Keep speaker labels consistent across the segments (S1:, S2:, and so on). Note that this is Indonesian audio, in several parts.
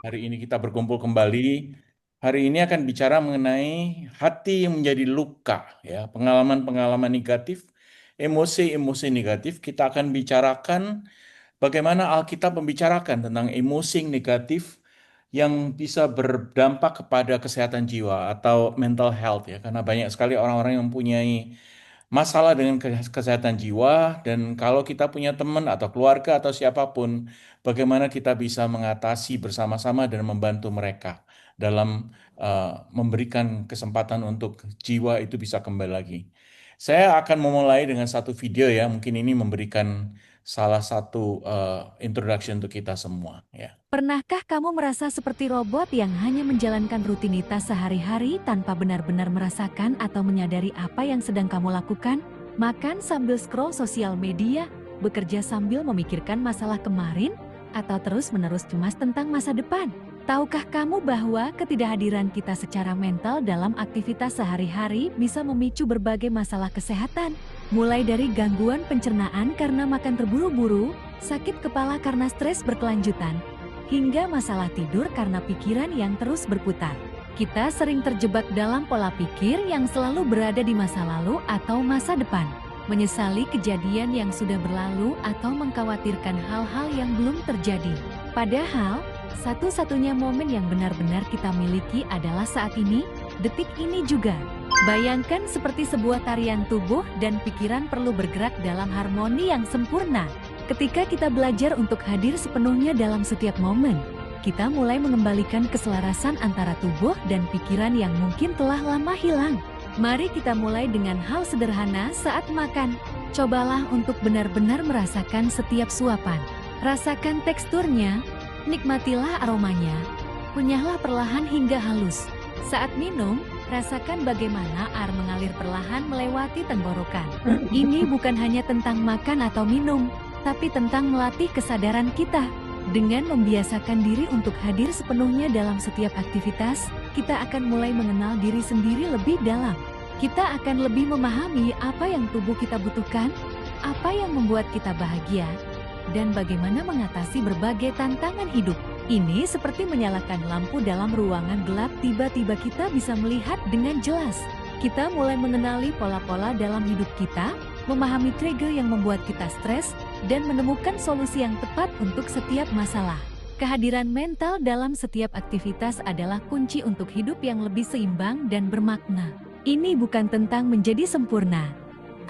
S1: Hari ini kita berkumpul kembali. Hari ini akan bicara mengenai hati yang menjadi luka, ya, pengalaman-pengalaman negatif, emosi-emosi negatif. Kita akan bicarakan bagaimana Alkitab membicarakan tentang emosi yang negatif yang bisa berdampak kepada kesehatan jiwa atau mental health, ya, karena banyak sekali orang-orang yang mempunyai masalah dengan kesehatan jiwa, dan kalau kita punya teman atau keluarga atau siapapun, bagaimana kita bisa mengatasi bersama-sama dan membantu mereka dalam memberikan kesempatan untuk jiwa itu bisa kembali lagi. Saya akan memulai dengan satu video, ya, mungkin ini memberikan salah satu introduction untuk kita semua, ya.
S2: Pernahkah kamu merasa seperti robot yang hanya menjalankan rutinitas sehari-hari tanpa benar-benar merasakan atau menyadari apa yang sedang kamu lakukan? Makan sambil scroll sosial media, bekerja sambil memikirkan masalah kemarin, atau terus-menerus cemas tentang masa depan? Tahukah kamu bahwa ketidakhadiran kita secara mental dalam aktivitas sehari-hari bisa memicu berbagai masalah kesehatan? Mulai dari gangguan pencernaan karena makan terburu-buru, sakit kepala karena stres berkelanjutan, hingga masalah tidur karena pikiran yang terus berputar. Kita sering terjebak dalam pola pikir yang selalu berada di masa lalu atau masa depan, menyesali kejadian yang sudah berlalu atau mengkhawatirkan hal-hal yang belum terjadi. Padahal, satu-satunya momen yang benar-benar kita miliki adalah saat ini, detik ini juga. Bayangkan seperti sebuah tarian tubuh dan pikiran perlu bergerak dalam harmoni yang sempurna. Ketika kita belajar untuk hadir sepenuhnya dalam setiap momen, kita mulai mengembalikan keselarasan antara tubuh dan pikiran yang mungkin telah lama hilang. Mari kita mulai dengan hal sederhana saat makan. Cobalah untuk benar-benar merasakan setiap suapan. Rasakan teksturnya, nikmatilah aromanya, kunyahlah perlahan hingga halus. Saat minum, rasakan bagaimana air mengalir perlahan melewati tenggorokan. Ini bukan hanya tentang makan atau minum, tapi tentang melatih kesadaran kita. Dengan membiasakan diri untuk hadir sepenuhnya dalam setiap aktivitas, kita akan mulai mengenal diri sendiri lebih dalam. Kita akan lebih memahami apa yang tubuh kita butuhkan, apa yang membuat kita bahagia, dan bagaimana mengatasi berbagai tantangan hidup. Ini seperti menyalakan lampu dalam ruangan gelap, tiba-tiba kita bisa melihat dengan jelas. Kita mulai mengenali pola-pola dalam hidup kita, memahami trigger yang membuat kita stres, dan menemukan solusi yang tepat untuk setiap masalah. Kehadiran mental dalam setiap aktivitas adalah kunci untuk hidup yang lebih seimbang dan bermakna. Ini bukan tentang menjadi sempurna,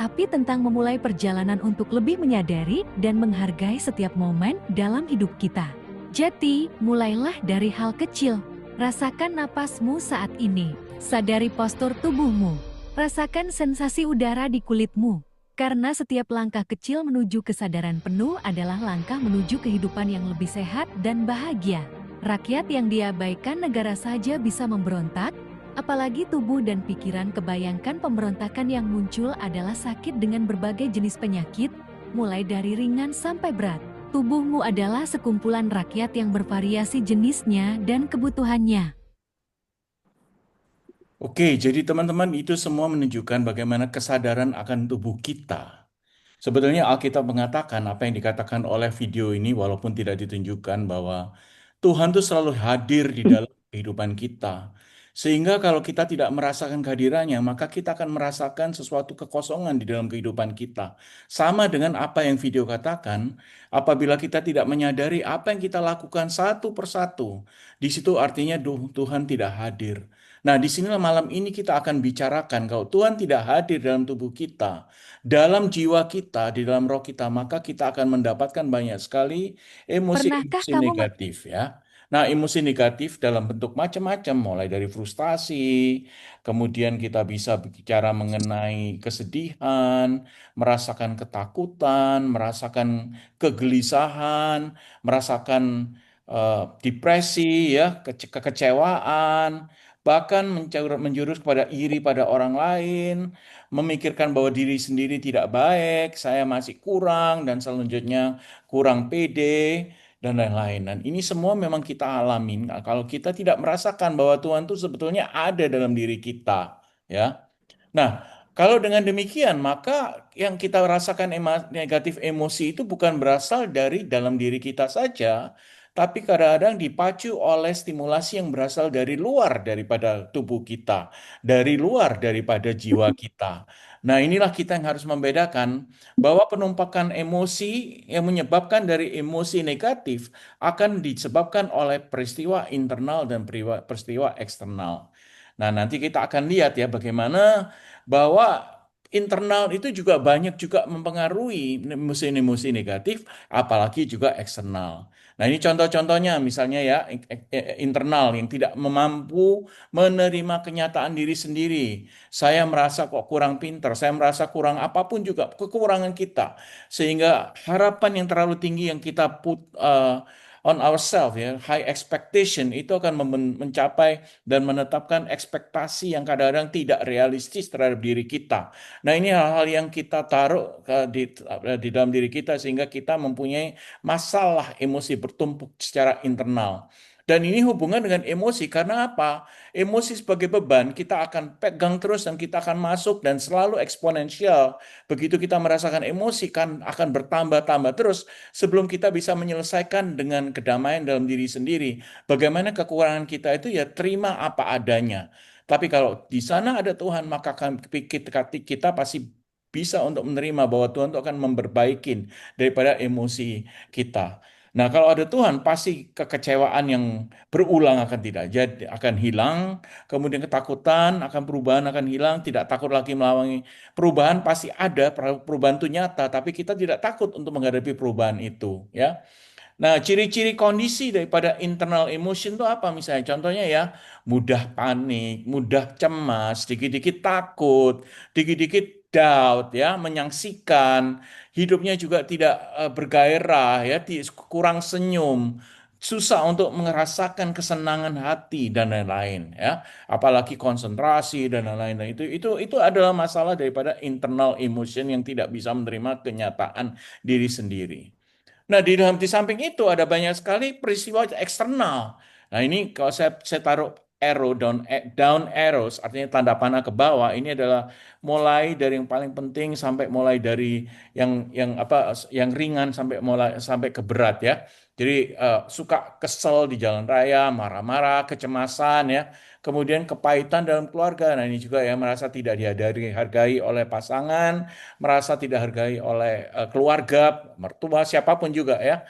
S2: tapi tentang memulai perjalanan untuk lebih menyadari dan menghargai setiap momen dalam hidup kita. Jadi, mulailah dari hal kecil. Rasakan napasmu saat ini, sadari postur tubuhmu, rasakan sensasi udara di kulitmu. Karena setiap langkah kecil menuju kesadaran penuh adalah langkah menuju kehidupan yang lebih sehat dan bahagia. Rakyat yang diabaikan negara saja bisa memberontak, apalagi tubuh dan pikiran. Kebayangkan pemberontakan yang muncul adalah sakit dengan berbagai jenis penyakit, mulai dari ringan sampai berat. Tubuhmu adalah sekumpulan rakyat yang bervariasi jenisnya dan kebutuhannya.
S1: Oke, jadi teman-teman, itu semua menunjukkan bagaimana kesadaran akan tubuh kita. Sebetulnya Alkitab mengatakan apa yang dikatakan oleh video ini, walaupun tidak ditunjukkan, bahwa Tuhan tuh selalu hadir di dalam kehidupan kita. Sehingga kalau kita tidak merasakan kehadirannya, maka kita akan merasakan sesuatu kekosongan di dalam kehidupan kita. Sama dengan apa yang video katakan, apabila kita tidak menyadari apa yang kita lakukan satu persatu, di situ artinya Tuhan tidak hadir. Nah, disinilah malam ini kita akan bicarakan kalau Tuhan tidak hadir dalam tubuh kita, dalam jiwa kita, di dalam roh kita, maka kita akan mendapatkan banyak sekali
S2: Pernahkah
S1: emosi-emosi
S2: kamu
S1: negatif, ya. Nah, emosi negatif dalam bentuk macam-macam, mulai dari frustasi, kemudian kita bisa bicara mengenai kesedihan, merasakan ketakutan, merasakan kegelisahan, merasakan depresi, ya, kekecewaan, bahkan menjurus kepada iri pada orang lain, memikirkan bahwa diri sendiri tidak baik, saya masih kurang, dan selanjutnya kurang pede, dan lain-lain. Dan ini semua memang kita alamin kalau kita tidak merasakan bahwa Tuhan itu sebetulnya ada dalam diri kita, ya. Nah, kalau dengan demikian, maka yang kita rasakan negatif emosi itu bukan berasal dari dalam diri kita saja, tapi kadang-kadang dipacu oleh stimulasi yang berasal dari luar daripada tubuh kita, dari luar daripada jiwa kita. Nah, inilah kita yang harus membedakan bahwa penumpakan emosi yang menyebabkan dari emosi negatif akan disebabkan oleh peristiwa internal dan peristiwa eksternal. Nah, nanti kita akan lihat ya bagaimana bahwa internal itu juga banyak juga mempengaruhi emosi-emosi negatif, apalagi juga eksternal. Nah, ini contoh-contohnya misalnya ya internal yang tidak mampu menerima kenyataan diri sendiri. Saya merasa kok kurang pinter, saya merasa kurang apapun juga kekurangan kita. Sehingga harapan yang terlalu tinggi yang kita on ourselves ya, high expectation itu akan mencapai dan menetapkan ekspektasi yang kadang-kadang tidak realistis terhadap diri kita. Nah, ini hal-hal yang kita taruh di dalam diri kita sehingga kita mempunyai masalah emosi bertumpuk secara internal. Dan ini hubungan dengan emosi karena apa? Emosi sebagai beban kita akan pegang terus dan kita akan masuk dan selalu eksponensial. Begitu kita merasakan emosi kan akan bertambah-tambah terus sebelum kita bisa menyelesaikan dengan kedamaian dalam diri sendiri. Bagaimana kekurangan kita itu ya terima apa adanya. Tapi kalau di sana ada Tuhan maka kita pasti bisa untuk menerima bahwa Tuhan itu akan memperbaiki daripada emosi kita. Nah, kalau ada Tuhan, pasti kekecewaan yang berulang akan tidak jadi, akan hilang. Kemudian ketakutan akan perubahan akan hilang, tidak takut lagi melawan perubahan pasti ada, perubahan itu nyata, tapi kita tidak takut untuk menghadapi perubahan itu, ya. Nah, ciri-ciri kondisi daripada internal emotion itu apa misalnya? Contohnya ya, mudah panik, mudah cemas, dikit-dikit takut, dikit-dikit doubt ya, menyangsikan, hidupnya juga tidak bergairah ya, kurang senyum, susah untuk merasakan kesenangan hati dan lain-lain ya. Apalagi konsentrasi dan lain-lain. Nah, itu adalah masalah daripada internal emotion yang tidak bisa menerima kenyataan diri sendiri. Nah, di samping itu ada banyak sekali peristiwa eksternal. Nah, ini kalau saya taruh arrow down arrows, artinya tanda panah ke bawah, ini adalah mulai dari yang paling penting sampai mulai dari yang ringan sampai ke berat ya. Jadi suka kesel di jalan raya, marah-marah, kecemasan ya. Kemudian kepahitan dalam keluarga. Nah, ini juga ya merasa tidak dihargai oleh pasangan, merasa tidak hargai oleh keluarga, mertua, siapapun juga ya.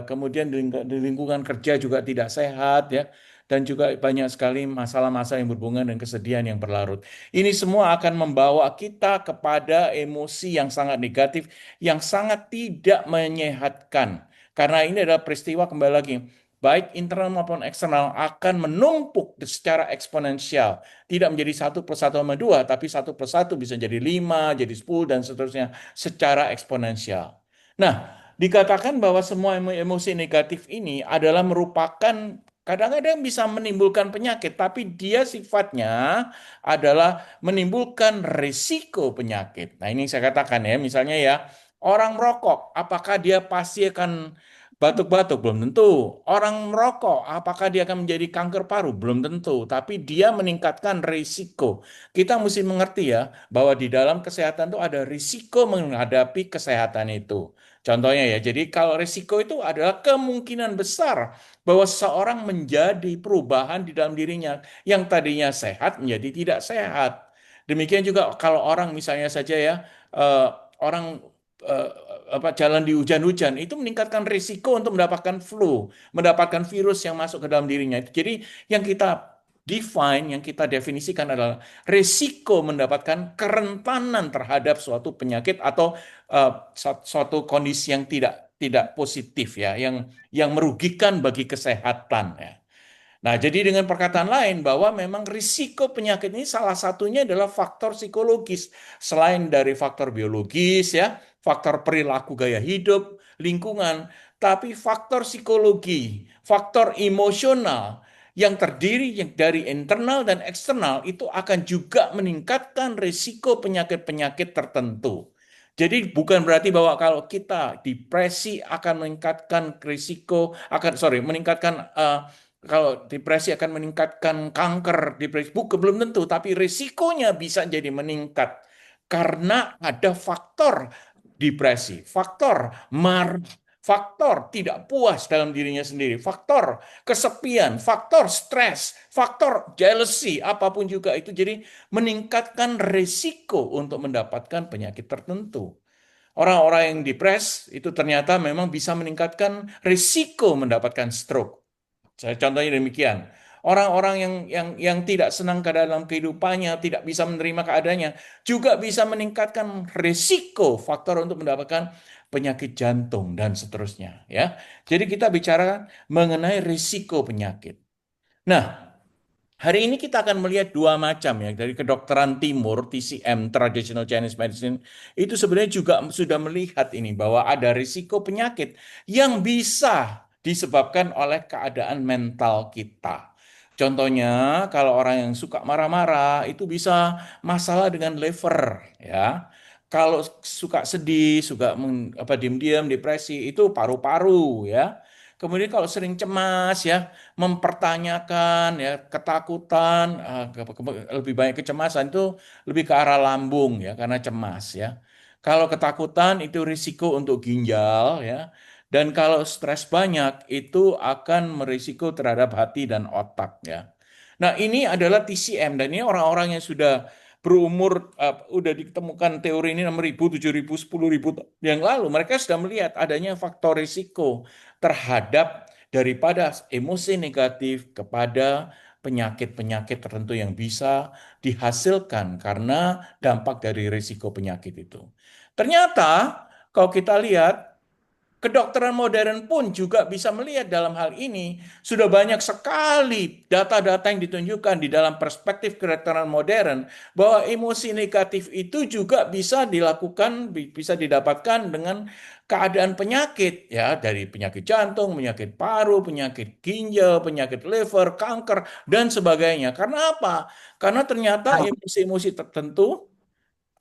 S1: Kemudian di lingkungan kerja juga tidak sehat ya. Dan juga banyak sekali masalah-masalah yang berhubungan dengan kesedihan yang berlarut. Ini semua akan membawa kita kepada emosi yang sangat negatif, yang sangat tidak menyehatkan. Karena ini adalah peristiwa kembali lagi, baik internal maupun eksternal akan menumpuk secara eksponensial. Tidak menjadi 1+1=2, tapi 1+1 bisa jadi 5, jadi 10, dan seterusnya secara eksponensial. Nah, dikatakan bahwa semua emosi negatif ini adalah merupakan kadang-kadang bisa menimbulkan penyakit, tapi dia sifatnya adalah menimbulkan risiko penyakit. Nah, ini saya katakan ya, misalnya ya, orang merokok, apakah dia pasti akan batuk-batuk? Belum tentu. Orang merokok, apakah dia akan menjadi kanker paru? Belum tentu. Tapi dia meningkatkan risiko. Kita mesti mengerti ya, bahwa di dalam kesehatan itu ada risiko menghadapi kesehatan itu. Contohnya ya, jadi kalau risiko itu adalah kemungkinan besar bahwa seseorang menjadi perubahan di dalam dirinya yang tadinya sehat menjadi tidak sehat. Demikian juga kalau orang misalnya saja ya, eh, orang eh, jalan di hujan-hujan itu meningkatkan risiko untuk mendapatkan flu, mendapatkan virus yang masuk ke dalam dirinya. Jadi yang kita yang kita definisikan adalah risiko mendapatkan kerentanan terhadap suatu penyakit atau suatu kondisi yang tidak tidak positif ya, yang merugikan bagi kesehatan ya. Nah, jadi dengan perkataan lain bahwa memang risiko penyakit ini salah satunya adalah faktor psikologis. Selain dari faktor biologis ya, faktor perilaku gaya hidup, lingkungan, tapi faktor psikologi, faktor emosional yang terdiri dari internal dan eksternal itu akan juga meningkatkan risiko penyakit-penyakit tertentu. Jadi bukan berarti bahwa kalau kita depresi akan meningkatkan risiko meningkatkan kalau depresi akan meningkatkan kanker, depresi bukan belum tentu, tapi risikonya bisa jadi meningkat karena ada faktor depresi, faktor marah, faktor tidak puas dalam dirinya sendiri, faktor kesepian, faktor stres, faktor jealousy, apapun juga itu. Jadi meningkatkan risiko untuk mendapatkan penyakit tertentu. Orang-orang yang depres itu ternyata memang bisa meningkatkan risiko mendapatkan stroke. Saya contohnya demikian. Orang-orang yang tidak senang ke dalam kehidupannya, tidak bisa menerima keadaannya, juga bisa meningkatkan risiko faktor untuk mendapatkan penyakit jantung dan seterusnya. Ya, jadi kita bicara mengenai risiko penyakit. Nah, hari ini kita akan melihat dua macam ya dari kedokteran timur TCM Traditional Chinese Medicine itu sebenarnya juga sudah melihat ini bahwa ada risiko penyakit yang bisa disebabkan oleh keadaan mental kita. Contohnya kalau orang yang suka marah-marah itu bisa masalah dengan liver ya. Kalau suka sedih, suka diam-diam depresi itu paru-paru ya. Kemudian kalau sering cemas ya, mempertanyakan ya ketakutan lebih banyak kecemasan itu lebih ke arah lambung ya karena cemas ya. Kalau ketakutan itu risiko untuk ginjal ya. Dan kalau stres banyak itu akan merisiko terhadap hati dan otak ya. Nah, ini adalah TCM dan ini orang-orang yang sudah berumur udah ditemukan teori ini 6.000, 7.000, 10.000 yang lalu mereka sudah melihat adanya faktor risiko terhadap daripada emosi negatif kepada penyakit-penyakit tertentu yang bisa dihasilkan karena dampak dari risiko penyakit itu. Ternyata kalau kita lihat kedokteran modern pun juga bisa melihat dalam hal ini. Sudah banyak sekali data-data yang ditunjukkan di dalam perspektif kedokteran modern bahwa emosi negatif itu juga bisa dilakukan, bisa didapatkan dengan keadaan penyakit ya dari penyakit jantung, penyakit paru, penyakit ginjal, penyakit liver, kanker dan sebagainya. Karena apa? Karena ternyata emosi-emosi tertentu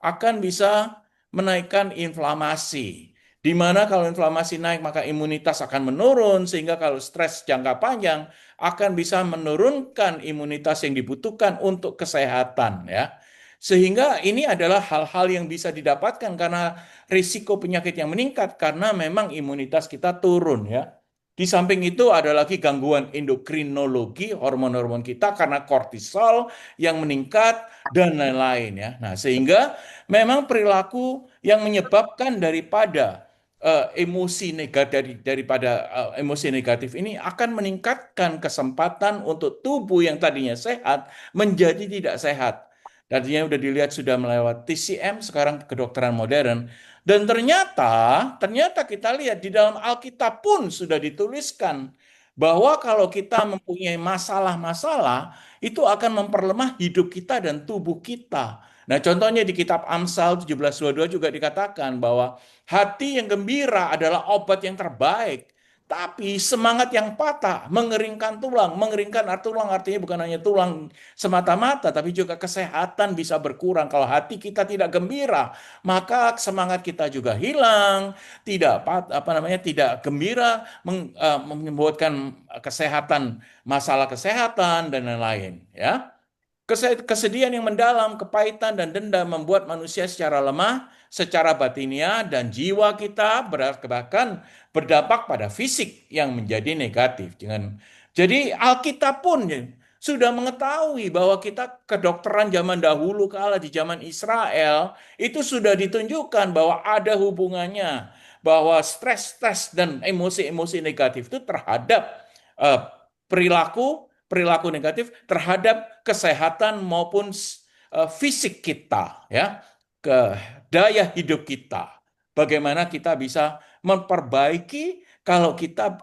S1: akan bisa menaikkan inflamasi. Di mana kalau inflamasi naik maka imunitas akan menurun sehingga kalau stres jangka panjang akan bisa menurunkan imunitas yang dibutuhkan untuk kesehatan ya. Sehingga ini adalah hal-hal yang bisa didapatkan karena risiko penyakit yang meningkat karena memang imunitas kita turun ya. Di samping itu ada lagi gangguan endokrinologi hormon-hormon kita karena kortisol yang meningkat dan lain-lain ya. Nah, sehingga memang perilaku yang menyebabkan daripada emosi negatif daripada emosi negatif ini akan meningkatkan kesempatan untuk tubuh yang tadinya sehat menjadi tidak sehat. Tadinya udah dilihat sudah melewati TCM, sekarang kedokteran modern. Dan ternyata kita lihat di dalam Alkitab pun sudah dituliskan bahwa kalau kita mempunyai masalah-masalah, itu akan memperlemah hidup kita dan tubuh kita. Nah, contohnya di kitab Amsal 17:22 juga dikatakan bahwa hati yang gembira adalah obat yang terbaik. Tapi semangat yang patah mengeringkan tulang. Mengeringkan tulang artinya bukan hanya tulang semata-mata, tapi juga kesehatan bisa berkurang. Kalau hati kita tidak gembira, maka semangat kita juga hilang, tidak tidak gembira, menyebabkan kesehatan, masalah kesehatan dan lain-lain. Ya. Kesedihan yang mendalam, kepahitan dan dendam membuat manusia secara lemah, secara batinia dan jiwa kita bahkan berdampak pada fisik yang menjadi negatif. Jadi Alkitab pun sudah mengetahui bahwa kita kedokteran zaman dahulu kala di zaman Israel itu sudah ditunjukkan bahwa ada hubungannya bahwa stres-stres dan emosi-emosi negatif itu terhadap eh, perilaku negatif terhadap kesehatan maupun fisik kita ya ke daya hidup kita bagaimana kita bisa memperbaiki kalau kita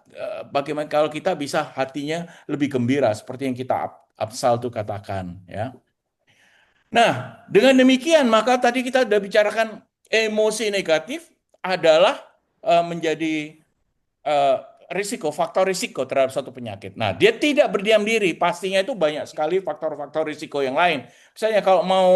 S1: bagaimana kalau kita bisa hatinya lebih gembira seperti yang kita Absal itu katakan ya. Nah, dengan demikian maka tadi kita sudah bicarakan emosi negatif adalah menjadi eh, faktor risiko terhadap suatu penyakit. Nah, dia tidak berdiam diri, pastinya itu banyak sekali faktor-faktor risiko yang lain. Misalnya kalau mau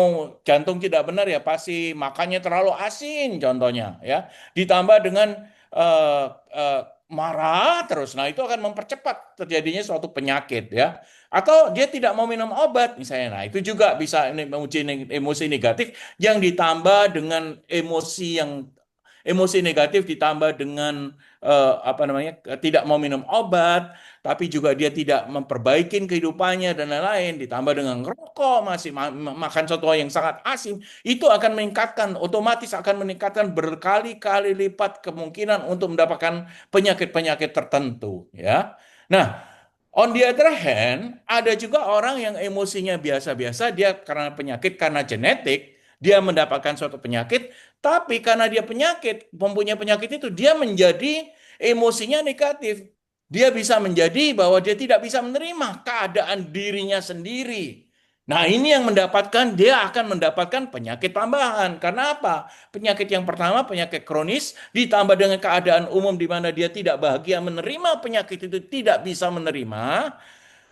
S1: jantung tidak benar ya pasti makannya terlalu asin contohnya ya. Ditambah dengan eh, eh, marah terus. Nah, itu akan mempercepat terjadinya suatu penyakit ya. Atau dia tidak mau minum obat misalnya. Nah, itu juga bisa menguji emosi negatif yang ditambah dengan emosi negatif ditambah dengan tidak mau minum obat, tapi juga dia tidak memperbaiki kehidupannya dan lain-lain, ditambah dengan ngerokok, masih makan sesuatu yang sangat asin, itu akan otomatis akan meningkatkan berkali-kali lipat kemungkinan untuk mendapatkan penyakit-penyakit tertentu, ya. Nah, on the other hand, ada juga orang yang emosinya biasa-biasa, dia karena penyakit, karena genetik, dia mendapatkan suatu penyakit, tapi karena dia mempunyai penyakit itu, dia menjadi emosinya negatif. Dia bisa menjadi bahwa dia tidak bisa menerima keadaan dirinya sendiri. Nah, ini yang dia akan mendapatkan penyakit tambahan. Karena apa? Penyakit yang pertama, penyakit kronis, ditambah dengan keadaan umum di mana dia tidak bahagia menerima penyakit itu, tidak bisa menerima.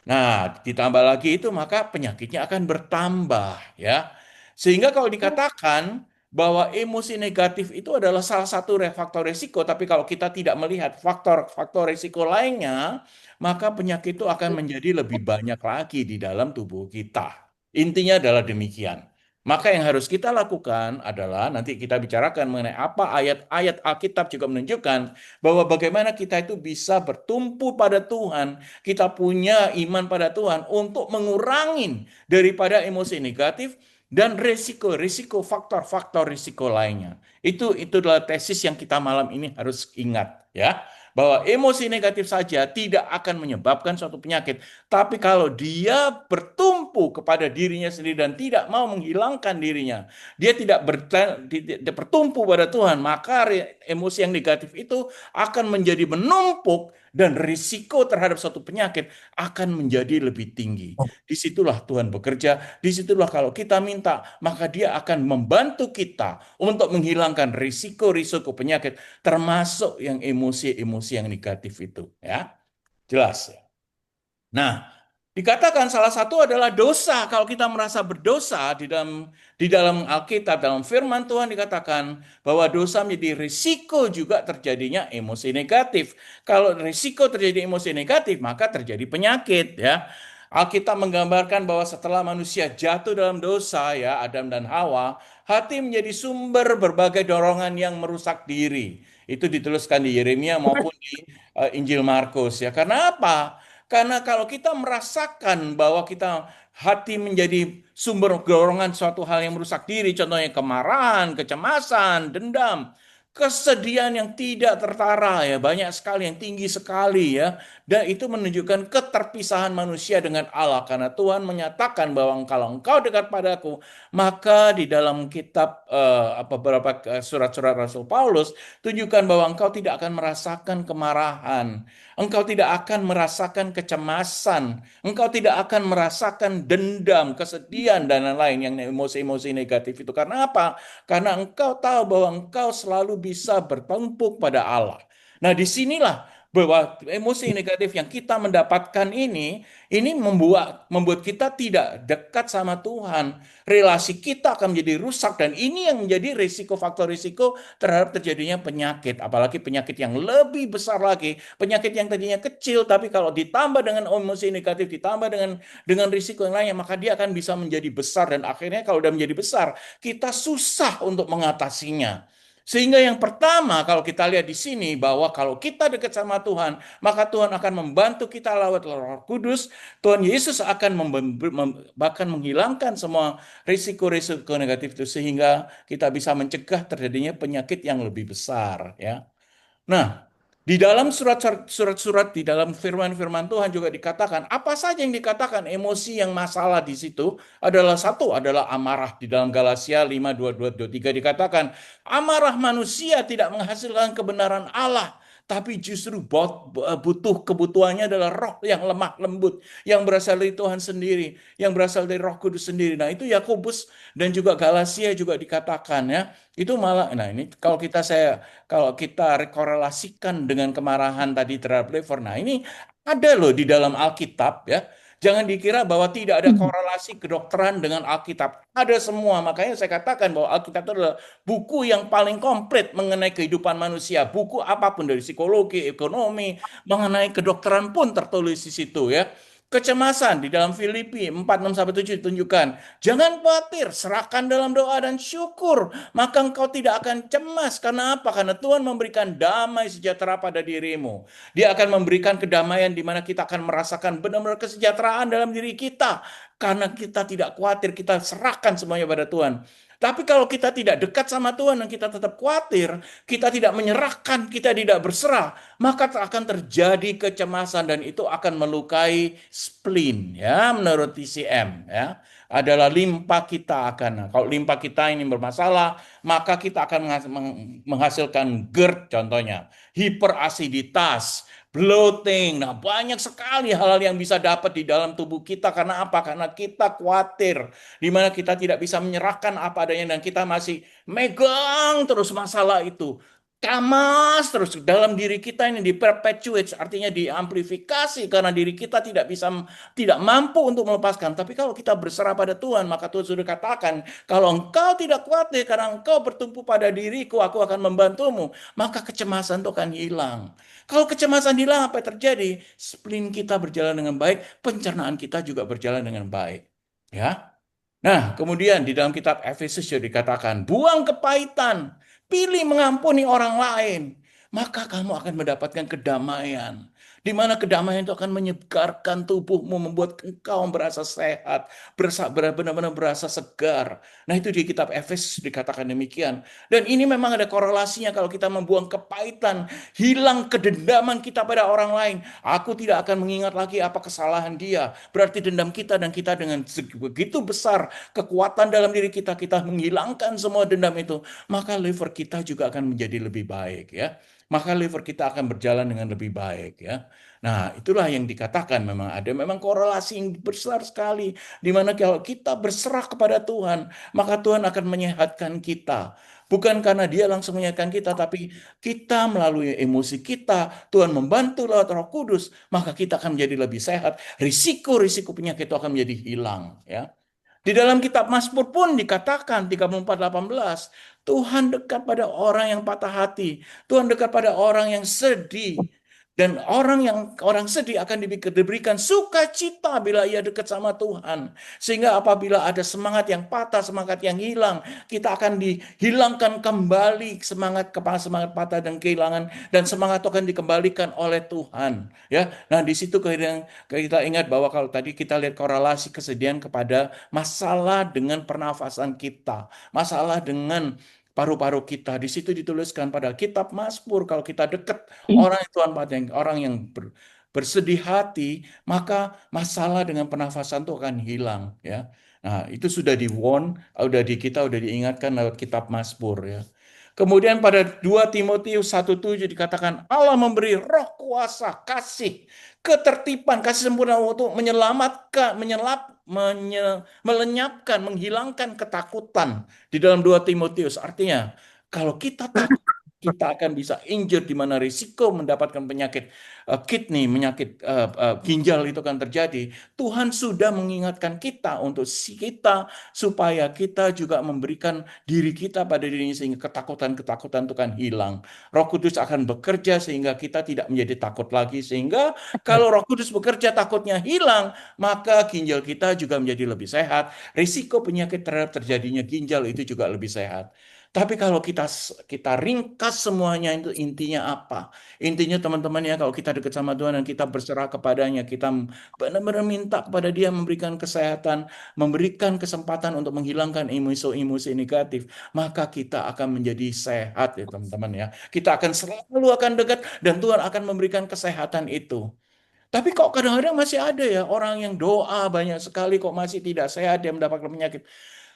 S1: Nah, ditambah lagi itu maka penyakitnya akan bertambah, ya. Sehingga kalau dikatakan bahwa emosi negatif itu adalah salah satu faktor resiko, tapi kalau kita tidak melihat faktor-faktor resiko lainnya, maka penyakit itu akan menjadi lebih banyak lagi di dalam tubuh kita. Intinya adalah demikian. Maka yang harus kita lakukan adalah nanti kita bicarakan mengenai apa ayat-ayat Alkitab juga menunjukkan bahwa bagaimana kita itu bisa bertumpu pada Tuhan, kita punya iman pada Tuhan untuk mengurangi daripada emosi negatif dan risiko-risiko faktor-faktor risiko lainnya. Itu adalah tesis yang kita malam ini harus ingat, ya. Bahwa emosi negatif saja tidak akan menyebabkan suatu penyakit. Tapi kalau dia bertumpu kepada dirinya sendiri dan tidak mau menghilangkan dirinya, dia tidak bertumpu pada Tuhan, maka emosi yang negatif itu akan menjadi menumpuk dan risiko terhadap suatu penyakit akan menjadi lebih tinggi. Disitulah Tuhan bekerja, disitulah kalau kita minta, maka dia akan membantu kita untuk menghilangkan risiko-risiko penyakit, termasuk yang emosi-emosi yang negatif itu. Ya, jelas ya. Nah, dikatakan salah satu adalah dosa. Kalau kita merasa berdosa di dalam Alkitab, dalam firman Tuhan dikatakan bahwa dosa menjadi risiko juga terjadinya emosi negatif. Kalau risiko terjadi emosi negatif, maka terjadi penyakit, ya. Alkitab menggambarkan bahwa setelah manusia jatuh dalam dosa, ya, Adam dan Hawa, hati menjadi sumber berbagai dorongan yang merusak diri. Itu dituliskan di Yeremia maupun di Injil Markus, ya. Karena apa? Karena kalau kita merasakan bahwa kita hati menjadi sumber dorongan suatu hal yang merusak diri, contohnya kemarahan, kecemasan, dendam, kesedihan yang tidak tertara, ya, banyak sekali, yang tinggi sekali, ya. Dan itu menunjukkan keterpisahan manusia dengan Allah, karena Tuhan menyatakan bahwa kalau engkau dekat padaku, maka di dalam kitab beberapa surat-surat Rasul Paulus tunjukkan bahwa engkau tidak akan merasakan kemarahan. Engkau tidak akan merasakan kecemasan, engkau tidak akan merasakan dendam, kesedihan, dan lain-lain yang emosi-emosi negatif itu. Karena apa? Karena engkau tahu bahwa engkau selalu bisa bertumpu pada Allah. Nah, disinilah bahwa emosi negatif yang kita mendapatkan ini membuat kita tidak dekat sama Tuhan. Relasi kita akan menjadi rusak, dan ini yang menjadi faktor risiko terhadap terjadinya penyakit, apalagi penyakit yang lebih besar lagi, penyakit yang tadinya kecil, tapi kalau ditambah dengan emosi negatif, ditambah dengan risiko yang lainnya, maka dia akan bisa menjadi besar, dan akhirnya kalau sudah menjadi besar, kita susah untuk mengatasinya. Sehingga yang pertama, kalau kita lihat di sini, bahwa kalau kita dekat sama Tuhan, maka Tuhan akan membantu kita lewat Roh Kudus. Tuhan Yesus akan bahkan menghilangkan semua risiko-risiko negatif itu, sehingga kita bisa mencegah terjadinya penyakit yang lebih besar, ya. Nah, di dalam surat-surat di dalam firman-firman Tuhan juga dikatakan, apa saja yang dikatakan emosi yang masalah di situ adalah amarah. Di dalam Galatia 5:22-23 dikatakan, amarah manusia tidak menghasilkan kebenaran Allah, tapi justru kebutuhannya adalah roh yang lemah lembut, yang berasal dari Tuhan sendiri, yang berasal dari Roh Kudus sendiri. Nah, itu Yakobus dan juga Galatia juga dikatakan, ya. Itu malah, nah ini kalau kita korelasikan dengan kemarahan tadi terhadap lever, nah ini ada loh di dalam Alkitab, ya. Jangan dikira bahwa tidak ada korelasi kedokteran dengan Alkitab. Ada semua. Makanya saya katakan bahwa Alkitab itu adalah buku yang paling komplit mengenai kehidupan manusia. Buku apapun, dari psikologi, ekonomi, mengenai kedokteran pun tertulis di situ, ya. Kecemasan di dalam Filipi 4:6-7 ditunjukkan. Jangan khawatir, serahkan dalam doa dan syukur. Maka engkau tidak akan cemas. Karena apa? Karena Tuhan memberikan damai sejahtera pada dirimu. Dia akan memberikan kedamaian di mana kita akan merasakan benar-benar kesejahteraan dalam diri kita. Karena kita tidak khawatir, kita serahkan semuanya pada Tuhan. Tapi kalau kita tidak dekat sama Tuhan dan kita tetap khawatir, kita tidak menyerahkan, kita tidak berserah, maka akan terjadi kecemasan dan itu akan melukai spleen ya menurut TCM ya. Adalah limpa kita akan, nah, kalau limpa kita ini bermasalah, maka kita akan menghasilkan GERD contohnya, hiperasiditas, bloating. Nah, banyak sekali hal-hal yang bisa dapat di dalam tubuh kita karena apa? Karena kita khawatir di mana kita tidak bisa menyerahkan apa adanya dan kita masih megang terus masalah itu. Kamas terus dalam diri kita ini diperpetuate, artinya diamplifikasi karena diri kita tidak mampu untuk melepaskan. Tapi kalau kita berserah pada Tuhan, maka Tuhan sudah katakan, kalau engkau tidak khawatir karena engkau bertumpu pada diriku, aku akan membantumu, maka kecemasan itu akan hilang. Kalau kecemasan hilang, apa yang terjadi? Spleen kita berjalan dengan baik, pencernaan kita juga berjalan dengan baik. Ya. Nah, kemudian di dalam kitab Efesus juga dikatakan, buang kepahitan, pilih mengampuni orang lain, maka kamu akan mendapatkan kedamaian. Di mana kedamaian itu akan menyegarkan tubuhmu, membuat engkau merasa sehat, benar-benar berasa segar. Nah, itu di kitab Efesus dikatakan demikian. Dan ini memang ada korelasinya kalau kita membuang kepahitan, hilang kedendaman kita pada orang lain. Aku tidak akan mengingat lagi apa kesalahan dia. Berarti dendam kita dan kita dengan begitu besar kekuatan dalam diri kita, kita menghilangkan semua dendam itu, maka liver kita juga akan menjadi lebih baik ya. Maka liver kita akan berjalan dengan lebih baik ya. Nah, itulah yang dikatakan memang korelasi yang besar sekali di mana kalau kita berserah kepada Tuhan, maka Tuhan akan menyehatkan kita. Bukan karena dia langsung menyehatkan kita, tapi kita melalui emosi kita, Tuhan membantu lewat Roh Kudus, maka kita akan menjadi lebih sehat. Risiko-risiko penyakit itu akan menjadi hilang ya. Di dalam kitab Mazmur pun dikatakan 34:18, Tuhan dekat pada orang yang patah hati, Tuhan dekat pada orang yang sedih. Dan orang sedih akan diberikan sukacita bila ia dekat sama Tuhan. Sehingga apabila ada semangat yang patah, semangat yang hilang, kita akan dihilangkan kembali semangat kepala semangat patah dan kehilangan dan semangat itu akan dikembalikan oleh Tuhan. Ya, nah di situ kita ingat bahwa kalau tadi kita lihat korelasi kesedihan kepada masalah dengan pernafasan kita, masalah dengan paru-paru kita. Di situ dituliskan pada kitab Mazmur, kalau kita dekat orang yang bersedih hati, maka masalah dengan pernafasan itu akan hilang ya. Nah, itu sudah udah diingatkan lewat kitab Mazmur ya. Kemudian pada 2 Timotius 1:7 dikatakan Allah memberi roh kuasa, kasih, ketertiban, kasih sempurna untuk menyelamatkan, melenyapkan, menghilangkan ketakutan di dalam 2 Timotius. Artinya, kalau kita takut, kita akan bisa injure di mana risiko mendapatkan penyakit kidney, penyakit ginjal itu akan terjadi. Tuhan sudah mengingatkan kita untuk kita supaya kita juga memberikan diri kita pada dirinya sehingga ketakutan-ketakutan itu akan hilang. Roh Kudus akan bekerja sehingga kita tidak menjadi takut lagi. Sehingga kalau Roh Kudus bekerja takutnya hilang, maka ginjal kita juga menjadi lebih sehat. Risiko penyakit terhadap terjadinya ginjal itu juga lebih sehat. Tapi kalau kita ringkas semuanya itu intinya apa? Intinya teman-teman ya kalau kita dekat sama Tuhan dan kita berserah kepadanya, kita benar-benar minta kepada Dia memberikan kesehatan, memberikan kesempatan untuk menghilangkan emosi-emosi negatif, maka kita akan menjadi sehat ya teman-teman ya. Kita akan selalu akan dekat dan Tuhan akan memberikan kesehatan itu. Tapi kok kadang-kadang masih ada ya orang yang doa banyak sekali kok masih tidak sehat, dia mendapatkan penyakit.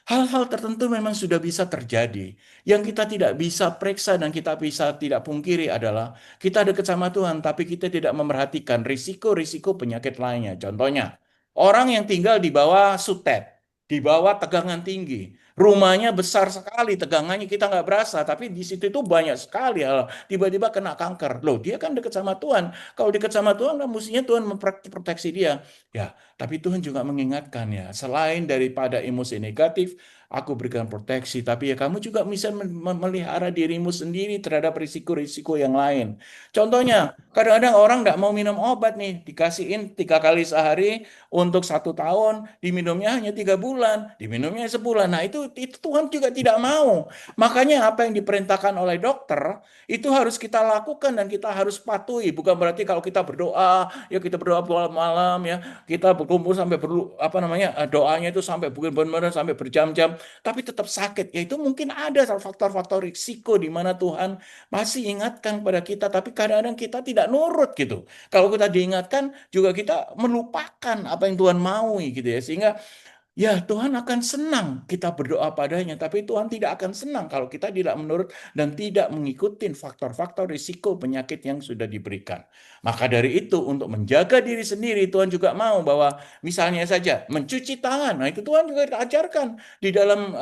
S1: Hal-hal tertentu memang sudah bisa terjadi. Yang kita tidak bisa periksa dan kita bisa tidak pungkiri adalah kita dekat sama Tuhan, tapi kita tidak memerhatikan risiko-risiko penyakit lainnya. Contohnya, orang yang tinggal di bawah sutet, di bawah tegangan tinggi. Rumahnya besar sekali, tegangannya kita nggak berasa, tapi di situ itu banyak sekali hal. Tiba-tiba kena kanker. Loh, dia kan dekat sama Tuhan. Kalau dekat sama Tuhan, kan mestinya Tuhan memproteksi dia. Ya, tapi Tuhan juga mengingatkan ya, selain daripada emosi negatif, aku berikan proteksi, tapi ya kamu juga bisa melihara dirimu sendiri terhadap risiko-risiko yang lain. Contohnya, kadang-kadang orang nggak mau minum obat nih, dikasihin 3 kali sehari untuk 1 tahun, diminumnya hanya 3 bulan, diminumnya sebulan. Nah itu Tuhan juga tidak mau. Makanya apa yang diperintahkan oleh dokter itu harus kita lakukan dan kita harus patuhi. Bukan berarti kalau kita berdoa, ya kita berdoa malam ya, kita berkumpul sampai apa namanya doanya itu sampai bukan benar-benar sampai berjam-jam, tapi tetap sakit. Ya itu mungkin ada faktor-faktor risiko di mana Tuhan masih ingatkan pada kita, tapi kadang-kadang kita tidak nurut gitu. Kalau kita diingatkan juga kita melupakan apa yang Tuhan mau gitu ya, sehingga ya, Tuhan akan senang kita berdoa padanya, tapi Tuhan tidak akan senang kalau kita tidak menurut dan tidak mengikuti faktor-faktor risiko penyakit yang sudah diberikan. Maka dari itu, untuk menjaga diri sendiri, Tuhan juga mau bahwa misalnya saja mencuci tangan. Nah, itu Tuhan juga ajarkan di dalam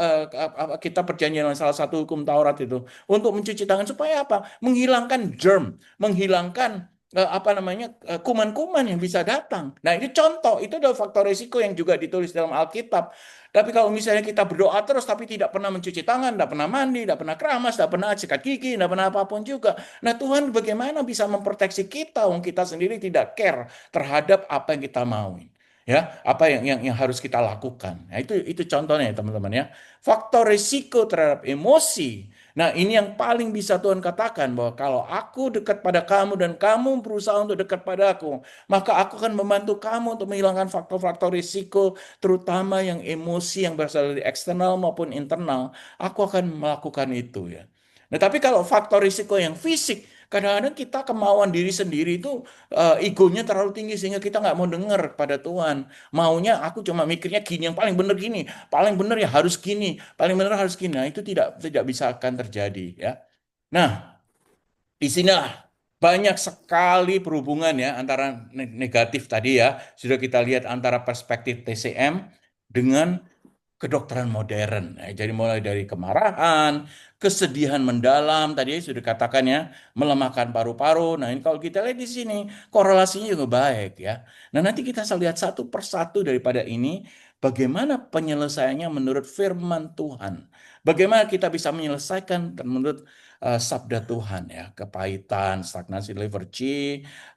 S1: kitab perjanjian, salah satu hukum Taurat itu. Untuk mencuci tangan supaya apa? Menghilangkan germ, menghilangkan apa namanya kuman-kuman yang bisa datang. Nah, ini contoh, itu adalah faktor risiko yang juga ditulis dalam Alkitab. Tapi kalau misalnya kita berdoa terus tapi tidak pernah mencuci tangan, tidak pernah mandi, tidak pernah keramas, tidak pernah sikat gigi, tidak pernah apapun juga. Nah, Tuhan bagaimana bisa memproteksi kita, wong kita sendiri tidak care terhadap apa yang kita mau. Ya, apa yang harus kita lakukan. Nah, itu contohnya ya, teman-teman ya. Faktor risiko terhadap emosi. Nah, ini yang paling bisa Tuhan katakan bahwa kalau aku dekat pada kamu dan kamu berusaha untuk dekat padaku, maka aku akan membantu kamu untuk menghilangkan faktor-faktor risiko, terutama yang emosi yang berasal dari eksternal maupun internal. Aku akan melakukan itu ya. Nah, tapi kalau faktor risiko yang fisik, kadang-kadang kita kemauan diri sendiri itu egonya terlalu tinggi sehingga kita nggak mau dengar pada Tuhan. Maunya aku cuma mikirnya gini, yang paling benar gini, paling benar ya harus gini, paling benar harus gini. Nah, itu tidak bisa akan terjadi ya. Nah, di sinilah banyak sekali perhubungan ya antara negatif tadi ya. Sudah kita lihat antara perspektif TCM dengan kedokteran modern. Nah, jadi mulai dari kemarahan, kesedihan mendalam, tadi sudah katakan ya, melemahkan paru-paru. Nah, ini kalau kita lihat di sini, korelasinya juga baik ya. Nah, nanti kita lihat satu persatu daripada ini, bagaimana penyelesaiannya menurut firman Tuhan. Bagaimana kita bisa menyelesaikan menurut sabda Tuhan ya, kepahitan, stagnasi liver G,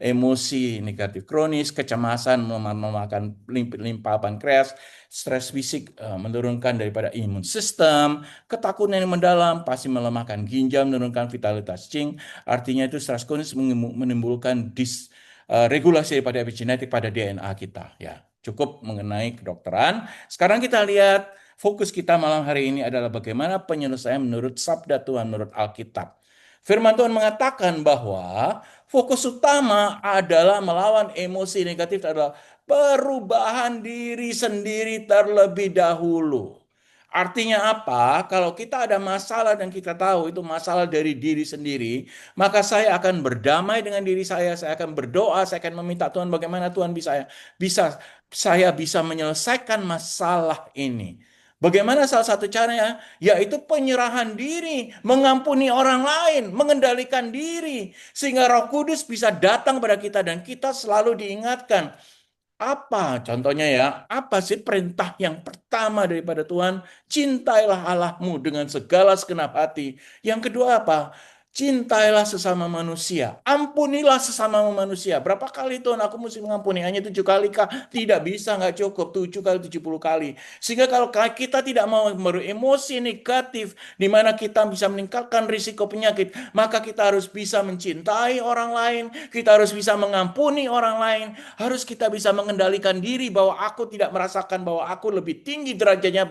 S1: emosi negatif kronis, kecemasan memakan limpa pankreas, stres fisik menurunkan daripada imun sistem, ketakutan yang mendalam pasti melemahkan ginjal, menurunkan vitalitas zinc. Artinya itu stres kronis menimbulkan regulasi daripada epigenetik pada DNA kita. Ya, cukup mengenai kedokteran. Sekarang kita lihat fokus kita malam hari ini adalah bagaimana penyelesaian menurut sabda Tuhan, menurut Alkitab. Firman Tuhan mengatakan bahwa fokus utama adalah melawan emosi negatif adalah perubahan diri sendiri terlebih dahulu. Artinya apa? Kalau kita ada masalah dan kita tahu itu masalah dari diri sendiri, maka saya akan berdamai dengan diri saya akan berdoa, saya akan meminta Tuhan bagaimana Tuhan bisa saya bisa menyelesaikan masalah ini. Bagaimana salah satu caranya? Yaitu penyerahan diri, mengampuni orang lain, mengendalikan diri. Sehingga Roh Kudus bisa datang pada kita dan kita selalu diingatkan. Apa contohnya ya? Apa sih perintah yang pertama daripada Tuhan? Cintailah Allahmu dengan segala segenap hati. Yang kedua apa? Cintailah sesama manusia. Ampunilah sesama manusia. Berapa kali Tuhan aku mesti mengampuni? Hanya 7 kali kah? Tidak bisa, nggak cukup. 7 kali, 70 kali. Sehingga kalau kita tidak mau beremosi negatif, di mana kita bisa meningkatkan risiko penyakit, maka kita harus bisa mencintai orang lain, kita harus bisa mengampuni orang lain, harus kita bisa mengendalikan diri bahwa aku tidak merasakan bahwa aku lebih tinggi derajatnya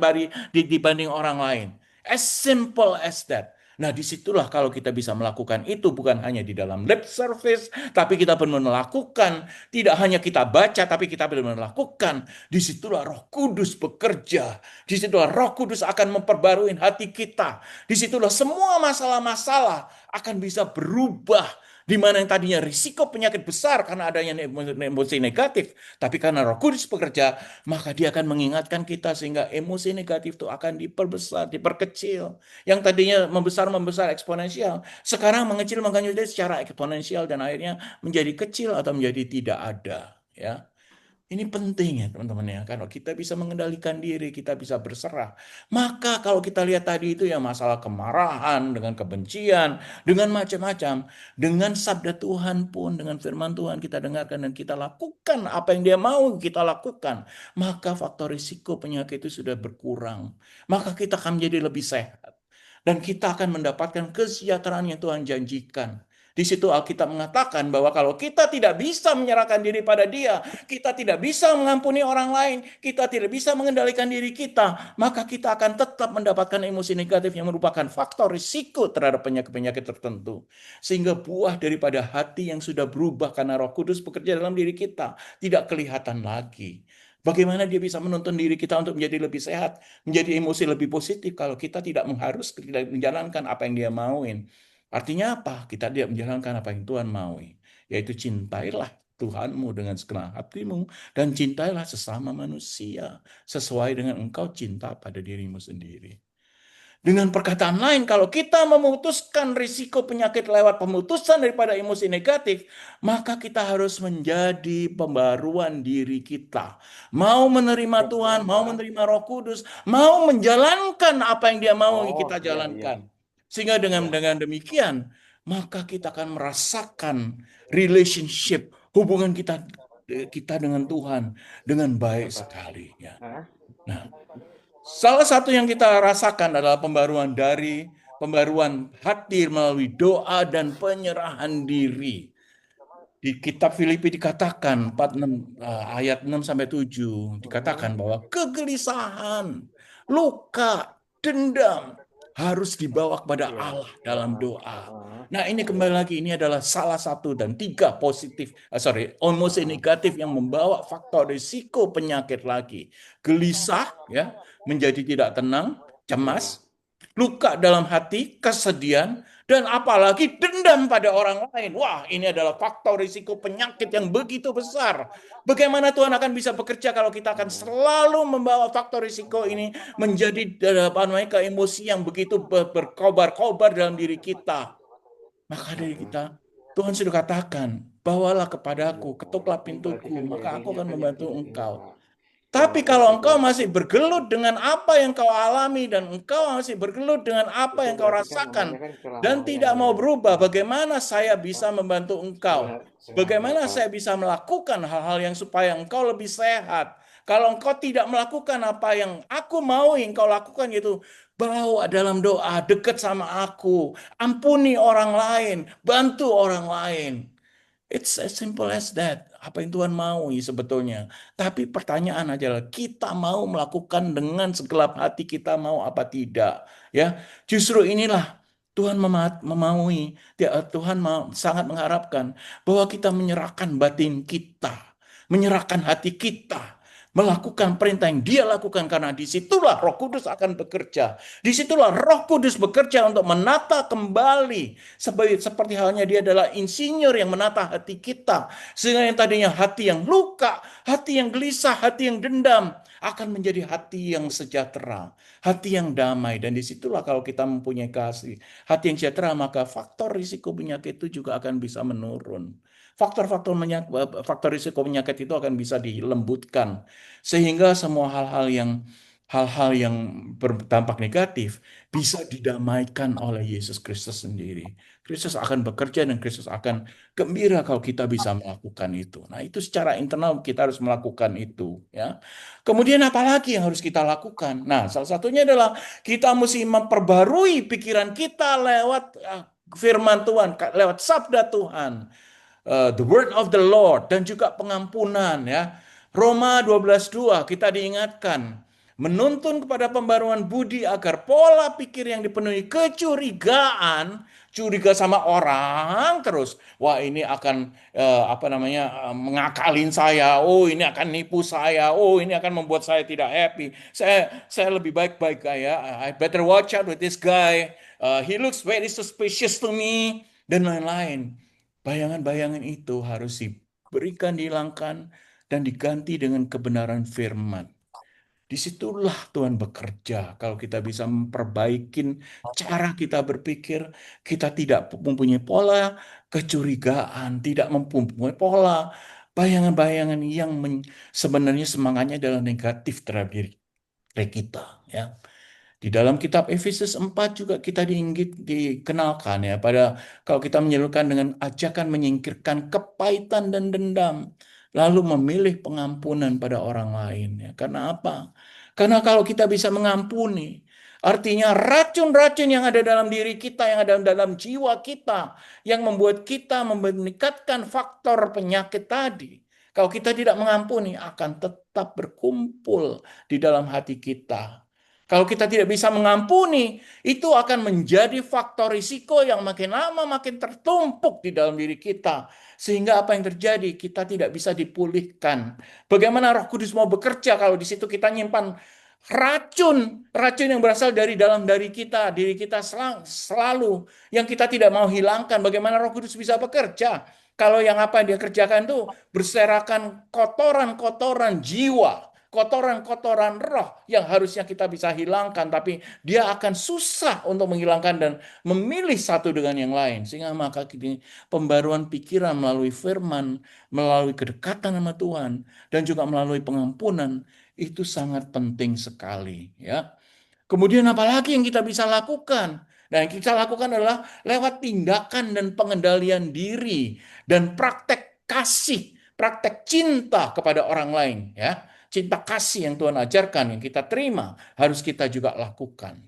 S1: dibanding orang lain. As simple as that. Nah, disitulah kalau kita bisa melakukan itu bukan hanya di dalam lip service, tapi kita benar-benar melakukan. Tidak hanya kita baca, tapi kita benar-benar melakukan. Disitulah Roh Kudus bekerja. Disitulah Roh Kudus akan memperbarui hati kita. Disitulah semua masalah-masalah akan bisa berubah, di mana yang tadinya risiko penyakit besar karena adanya emosi negatif, tapi karena Roh Kudus bekerja, maka Dia akan mengingatkan kita sehingga emosi negatif itu akan diperbesar, diperkecil. Yang tadinya membesar eksponensial, sekarang mengecil secara eksponensial dan akhirnya menjadi kecil atau menjadi tidak ada, ya. Ini penting ya teman-teman ya. Kalau kita bisa mengendalikan diri, kita bisa berserah. Maka kalau kita lihat tadi itu ya masalah kemarahan, dengan kebencian, dengan macam-macam. Dengan sabda Tuhan pun, dengan firman Tuhan kita dengarkan dan kita lakukan apa yang dia mau kita lakukan. Maka faktor risiko penyakit itu sudah berkurang. Maka kita akan menjadi lebih sehat. Dan kita akan mendapatkan kesejahteraan yang Tuhan janjikan. Di situ Alkitab mengatakan bahwa kalau kita tidak bisa menyerahkan diri pada Dia, kita tidak bisa mengampuni orang lain, kita tidak bisa mengendalikan diri kita, maka kita akan tetap mendapatkan emosi negatif yang merupakan faktor risiko terhadap penyakit-penyakit tertentu. Sehingga buah daripada hati yang sudah berubah karena Roh Kudus bekerja dalam diri kita tidak kelihatan lagi. Bagaimana dia bisa menuntun diri kita untuk menjadi lebih sehat, menjadi emosi lebih positif kalau kita tidak tidak menjalankan apa yang dia mauin. Artinya apa? Kita tidak menjalankan apa yang Tuhan maui, yaitu cintailah Tuhanmu dengan segenap hatimu dan cintailah sesama manusia sesuai dengan engkau cinta pada dirimu sendiri. Dengan perkataan lain, kalau kita memutuskan risiko penyakit lewat pemutusan daripada emosi negatif, maka kita harus menjadi pembaruan diri kita. Mau menerima Tuhan, mau menerima Roh Kudus, mau menjalankan apa yang Dia mau kita
S3: Oh, iya, iya,
S1: jalankan. Sehingga dengan
S3: iya.
S1: demikian, maka kita akan merasakan relationship, hubungan kita dengan Tuhan dengan baik
S3: Apa?
S1: sekali. Ya.
S3: Hah?
S1: Nah, salah satu yang kita rasakan adalah pembaruan hati melalui doa dan penyerahan diri. Di kitab Filipi dikatakan 46, ayat 6 sampai 7 dikatakan bahwa kegelisahan, luka, dendam harus dibawa kepada
S3: Iya.
S1: Allah dalam doa.
S3: Heeh.
S1: Nah, ini kembali lagi ini adalah salah satu dan tiga emosi negatif yang membawa faktor risiko penyakit lagi. Gelisah ya, menjadi tidak tenang,
S3: Iya.
S1: cemas, luka dalam hati, kesedihan, dan apalagi dendam pada orang lain. Wah, ini adalah faktor risiko penyakit yang begitu besar. Bagaimana Tuhan akan bisa bekerja kalau kita akan selalu membawa faktor risiko ini menjadi apa namanya emosi yang begitu berkobar-kobar dalam diri kita. Maka dari kita, Tuhan sudah katakan, bawalah kepadaku, ketuklah
S3: Berarti
S1: pintuku,
S3: kan
S1: maka aku
S3: jadinya
S1: akan
S3: kan
S1: membantu
S3: ini
S1: engkau.
S3: Pak.
S1: Tapi
S3: Itu
S1: kalau engkau
S3: berarti
S1: masih bergelut dengan apa yang kau alami dan engkau masih bergelut dengan apa
S3: itu
S1: yang kau
S3: berarti kan namanya
S1: rasakan
S3: kan
S1: dan tidak
S3: kelalaian
S1: mau
S3: ya.
S1: berubah, bagaimana saya bisa membantu engkau?
S3: Sengaja
S1: Bagaimana
S3: Pak.
S1: saya bisa melakukan hal-hal yang supaya engkau lebih sehat? Kalau engkau tidak melakukan apa yang aku mau engkau lakukan, yaitu bawa dalam doa, dekat sama aku, ampuni orang lain, bantu orang lain. It's as simple as that. Apa yang Tuhan mau sebetulnya. Tapi pertanyaan adalah kita mau melakukan dengan segelap hati kita mau apa tidak. Ya, justru inilah Tuhan memaui. Tuhan sangat mengharapkan bahwa kita menyerahkan batin kita, menyerahkan hati kita, melakukan perintah yang Dia lakukan karena disitulah Roh Kudus akan bekerja. Disitulah Roh Kudus bekerja untuk menata kembali seperti halnya Dia adalah insinyur yang menata hati kita. Sehingga yang tadinya hati yang luka, hati yang gelisah, hati yang dendam, akan menjadi hati yang sejahtera, hati yang damai. Dan disitulah kalau kita mempunyai kasih, hati yang sejahtera, maka faktor risiko penyakit itu juga akan bisa menurun. Faktor risiko penyakit itu akan bisa dilembutkan. Sehingga semua hal-hal yang berdampak negatif bisa didamaikan oleh Yesus Kristus sendiri. Kristus akan bekerja dan Kristus akan gembira kalau kita bisa melakukan itu. Nah, itu secara internal kita harus melakukan itu, ya. Kemudian apa lagi yang harus kita lakukan? Nah, salah satunya adalah kita mesti memperbarui pikiran kita lewat firman Tuhan, lewat sabda Tuhan, the word of the Lord, dan juga pengampunan, ya. Roma 12:2 kita diingatkan menuntun kepada pembaruan budi agar pola pikir yang dipenuhi kecurigaan, curiga sama orang terus, wah ini akan mengakalin saya, oh ini akan nipu saya, oh ini akan membuat saya tidak happy, saya lebih baik-baik ya, I better watch out with this guy, he looks very suspicious to me, dan lain-lain. Bayangan-bayangan itu harus diberikan, dihilangkan, dan diganti dengan kebenaran firman. Disitulah Tuhan bekerja. Kalau kita bisa memperbaikin cara kita berpikir, kita tidak mempunyai pola kecurigaan, tidak mempunyai pola bayangan-bayangan yang sebenarnya semangatnya adalah negatif terhadap diri kita, ya. Di dalam kitab Efesus 4 juga kita dikenalkan ya pada kalau kita menyalurkan dengan ajakan menyingkirkan kepahitan dan dendam, lalu memilih pengampunan pada orang lain ya. Karena apa? Karena kalau kita bisa mengampuni, artinya racun-racun yang ada dalam diri kita, yang ada dalam jiwa kita, yang membuat kita meningkatkan faktor penyakit tadi. Kalau kita tidak mengampuni, akan tetap berkumpul di dalam hati kita. Kalau kita tidak bisa mengampuni, itu akan menjadi faktor risiko yang makin lama makin tertumpuk di dalam diri kita. Sehingga apa yang terjadi? Kita tidak bisa dipulihkan. Bagaimana Roh Kudus mau bekerja kalau di situ kita nyimpan racun, racun yang berasal dari dalam diri kita selalu, yang kita tidak mau hilangkan. Bagaimana Roh Kudus bisa bekerja? Kalau yang apa yang dia kerjakan itu berserakan kotoran-kotoran jiwa, kotoran-kotoran roh yang harusnya kita bisa hilangkan, tapi dia akan susah untuk menghilangkan dan memilih satu dengan yang lain. Sehingga maka pembaruan pikiran melalui firman, melalui kedekatan sama Tuhan, dan juga melalui pengampunan, itu sangat penting sekali. Ya. Kemudian apalagi yang kita bisa lakukan? Nah, yang kita lakukan adalah lewat tindakan dan pengendalian diri dan praktek kasih, praktek cinta kepada orang lain, ya. Cinta kasih yang Tuhan ajarkan, yang kita terima, harus kita juga lakukan.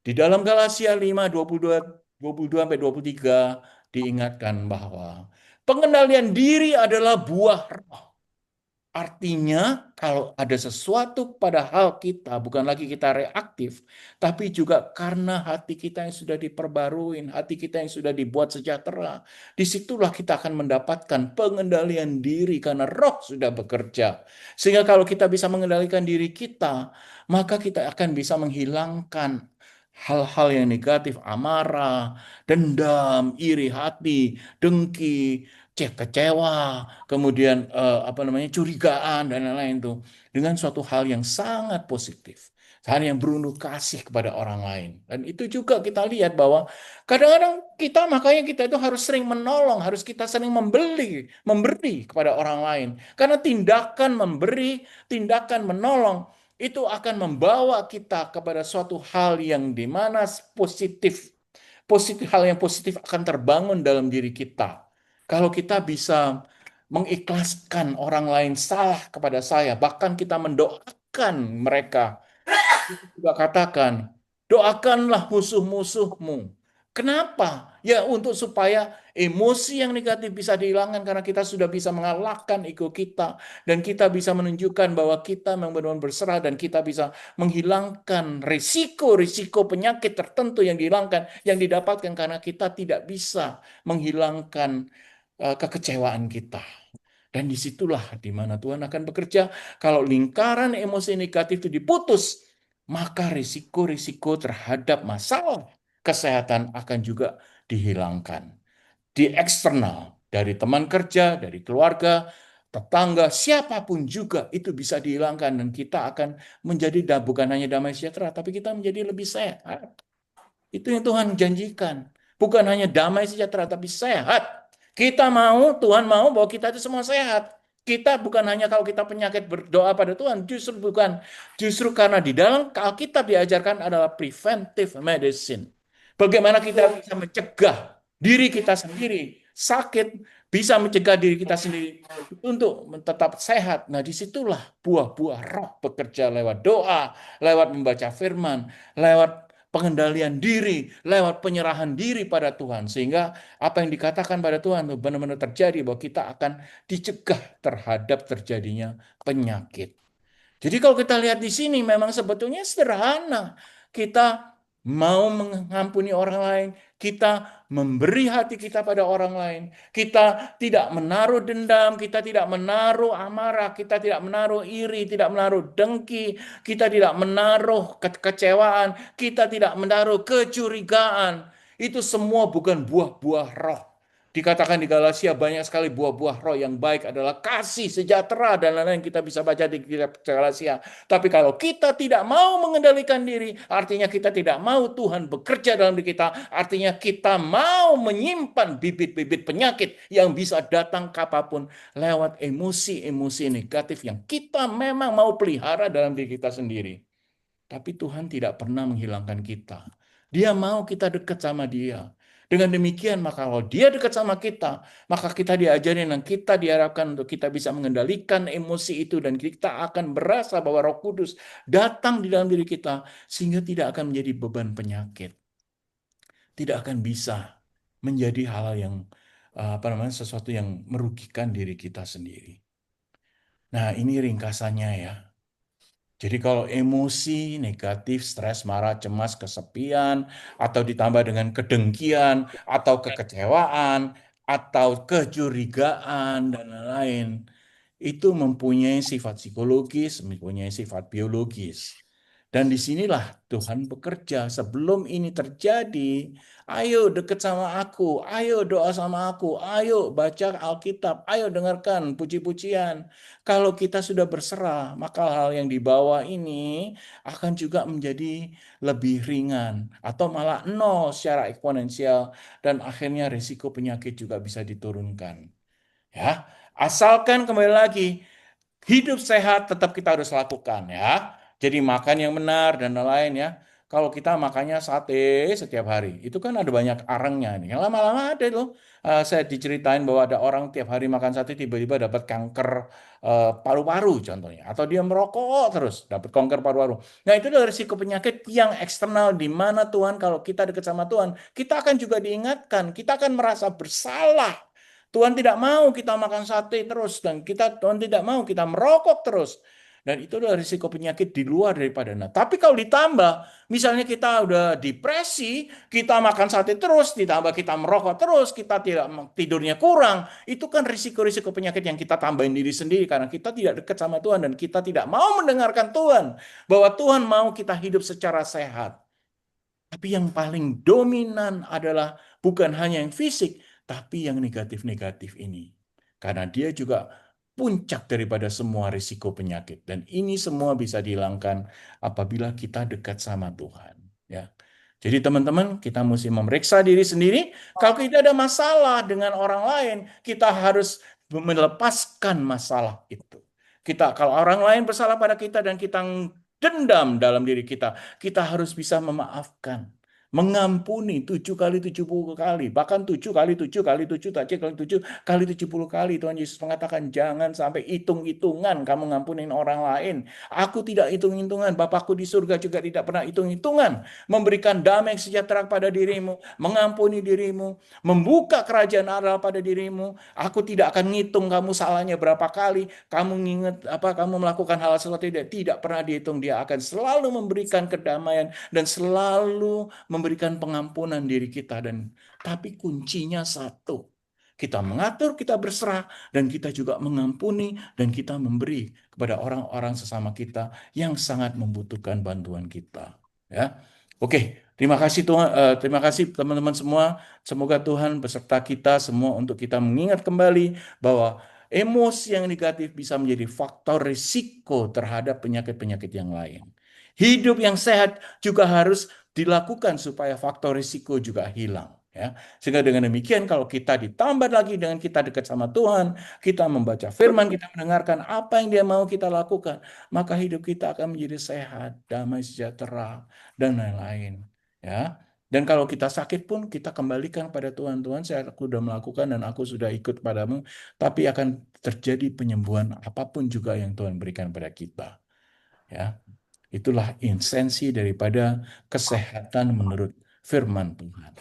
S1: Di dalam Galatia 5, 22 sampai 23 diingatkan bahwa pengendalian diri adalah buah roh. Artinya, kalau ada sesuatu pada hal kita, bukan lagi kita reaktif, tapi juga karena hati kita yang sudah diperbarui, hati kita yang sudah dibuat sejahtera, disitulah kita akan mendapatkan pengendalian diri karena roh sudah bekerja. Sehingga kalau kita bisa mengendalikan diri kita, maka kita akan bisa menghilangkan hal-hal yang negatif, amarah, dendam, iri hati, dengki, kecewa, kemudian apa namanya curigaan dan lain-lain itu dengan suatu hal yang sangat positif, hal yang berunduh kasih kepada orang lain. Dan itu juga kita lihat bahwa kadang-kadang kita makanya kita itu harus sering menolong, harus kita sering memberi kepada orang lain. Karena tindakan memberi, tindakan menolong itu akan membawa kita kepada suatu hal yang dimana positif, hal yang positif akan terbangun dalam diri kita. Kalau kita bisa mengikhlaskan orang lain salah kepada saya, bahkan kita mendoakan mereka, kita juga katakan, doakanlah musuh-musuhmu. Kenapa? Ya untuk supaya emosi yang negatif bisa dihilangkan karena kita sudah bisa mengalahkan ego kita dan kita bisa menunjukkan bahwa kita memang benar-benar berserah dan kita bisa menghilangkan risiko-risiko penyakit tertentu yang dihilangkan yang didapatkan karena kita tidak bisa menghilangkan kekecewaan kita. Dan disitulah di mana Tuhan akan bekerja. Kalau lingkaran emosi negatif itu diputus, maka risiko-risiko terhadap masalah kesehatan akan juga dihilangkan. Di eksternal, dari teman kerja, dari keluarga, tetangga, siapapun juga itu bisa dihilangkan. Dan kita akan menjadi bukan hanya damai sejahtera, tapi kita menjadi lebih sehat. Itu yang Tuhan janjikan. Bukan hanya damai sejahtera, tapi sehat. Kita mau, Tuhan mau bahwa kita itu semua sehat. Kita bukan hanya kalau kita penyakit berdoa pada Tuhan, justru bukan. Justru karena di dalam Alkitab diajarkan adalah preventive medicine. Bagaimana kita bisa mencegah diri kita sendiri sakit, bisa mencegah diri kita sendiri untuk tetap sehat. Nah, disitulah buah-buah roh bekerja lewat doa, lewat membaca firman, lewat pengendalian diri, lewat penyerahan diri pada Tuhan. Sehingga apa yang dikatakan pada Tuhan itu benar-benar terjadi bahwa kita akan dicegah terhadap terjadinya penyakit. Jadi kalau kita lihat di sini memang sebetulnya sederhana. Kita mau mengampuni orang lain, kita memberi hati kita pada orang lain, kita tidak menaruh dendam, kita tidak menaruh amarah, kita tidak menaruh iri, tidak menaruh dengki, kita tidak menaruh kekecewaan, kita tidak menaruh kecurigaan. Itu semua bukan buah-buah roh. Dikatakan di Galatia banyak sekali buah-buah roh yang baik adalah kasih, sejahtera, dan lain-lain kita bisa baca di kitab Galatia. Tapi kalau kita tidak mau mengendalikan diri, artinya kita tidak mau Tuhan bekerja dalam diri kita, artinya kita mau menyimpan bibit-bibit penyakit yang bisa datang kapanpun lewat emosi-emosi negatif yang kita memang mau pelihara dalam diri kita sendiri. Tapi Tuhan tidak pernah menghilangkan kita. Dia mau kita dekat sama Dia. Dengan demikian, maka kalau Dia dekat sama kita, maka kita diajarin dan kita diharapkan untuk kita bisa mengendalikan emosi itu dan kita akan berasa bahwa Roh Kudus datang di dalam diri kita sehingga tidak akan menjadi beban penyakit. Tidak akan bisa menjadi hal yang sesuatu yang merugikan diri kita sendiri. Nah, ini ringkasannya ya. Jadi kalau emosi negatif, stres, marah, cemas, kesepian, atau ditambah dengan kedengkian, atau kekecewaan, atau kecurigaan, dan lain-lain, itu mempunyai sifat psikologis, mempunyai sifat biologis. Dan disinilah Tuhan bekerja. Sebelum ini terjadi, ayo dekat sama aku, ayo doa sama aku, ayo baca Alkitab, ayo dengarkan puji-pujian. Kalau kita sudah berserah, maka hal yang dibawa ini akan juga menjadi lebih ringan atau malah nol secara eksponensial dan akhirnya risiko penyakit juga bisa diturunkan. Ya, asalkan kembali lagi hidup sehat tetap kita harus lakukan ya. Jadi makan yang benar dan lain-lain ya. Kalau kita makannya sate setiap hari, itu kan ada banyak arangnya nih. Yang lama-lama ada loh. Saya diceritain bahwa ada orang tiap hari makan sate tiba-tiba dapat kanker paru-paru contohnya. Atau dia merokok terus dapat kanker paru-paru. Nah itu adalah risiko penyakit yang eksternal di mana Tuhan kalau kita dekat sama Tuhan, kita akan juga diingatkan, kita akan merasa bersalah. Tuhan tidak mau kita makan sate terus dan Tuhan tidak mau kita merokok terus. Dan itu adalah risiko penyakit di luar daripada. Nah, tapi kalau ditambah, misalnya kita udah depresi, kita makan sate terus, ditambah kita merokok terus, kita tidak tidurnya kurang, itu kan risiko-risiko penyakit yang kita tambahin diri sendiri karena kita tidak dekat sama Tuhan dan kita tidak mau mendengarkan Tuhan bahwa Tuhan mau kita hidup secara sehat. Tapi yang paling dominan adalah bukan hanya yang fisik, tapi yang negatif-negatif ini. Karena dia juga puncak daripada semua risiko penyakit. Dan ini semua bisa dihilangkan apabila kita dekat sama Tuhan. Ya. Jadi teman-teman, kita mesti memeriksa diri sendiri. Kalau kita ada masalah dengan orang lain, kita harus melepaskan masalah itu. Kalau orang lain bersalah pada kita dan kita dendam dalam diri kita, kita harus bisa memaafkan, mengampuni 7 kali 70 kali, bahkan 7 kali 7 kali 7 7 kali 70 kali. Tuhan Yesus mengatakan, jangan sampai hitung-hitungan kamu ngampunin orang lain. Aku tidak hitung-hitungan, Bapakku di surga juga tidak pernah hitung-hitungan. Memberikan damai sejahtera pada dirimu, mengampuni dirimu, membuka kerajaan Allah pada dirimu. Aku tidak akan ngitung kamu salahnya berapa kali, kamu nginget kamu melakukan hal sesuatu tidak pernah dihitung. Dia akan selalu memberikan kedamaian dan selalu memberikan pengampunan diri kita. Tapi kuncinya satu. Kita mengatur, kita berserah, dan kita juga mengampuni, dan kita memberi kepada orang-orang sesama kita yang sangat membutuhkan bantuan kita. Ya, oke. Terima kasih Tuhan, terima kasih teman-teman semua. Semoga Tuhan beserta kita semua untuk kita mengingat kembali bahwa emosi yang negatif bisa menjadi faktor risiko terhadap penyakit-penyakit yang lain. Hidup yang sehat juga harus dilakukan supaya faktor risiko juga hilang. Ya. Sehingga dengan demikian kalau kita ditambah lagi dengan kita dekat sama Tuhan, kita membaca firman, kita mendengarkan apa yang Dia mau kita lakukan, maka hidup kita akan menjadi sehat, damai sejahtera, dan lain-lain. Ya. Dan kalau kita sakit pun kita kembalikan pada Tuhan. Tuhan, aku sudah melakukan dan aku sudah ikut padamu, tapi akan terjadi penyembuhan apapun juga yang Tuhan berikan pada kita. Ya. Itulah esensi daripada kesehatan menurut firman Tuhan.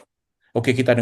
S1: Oke, kita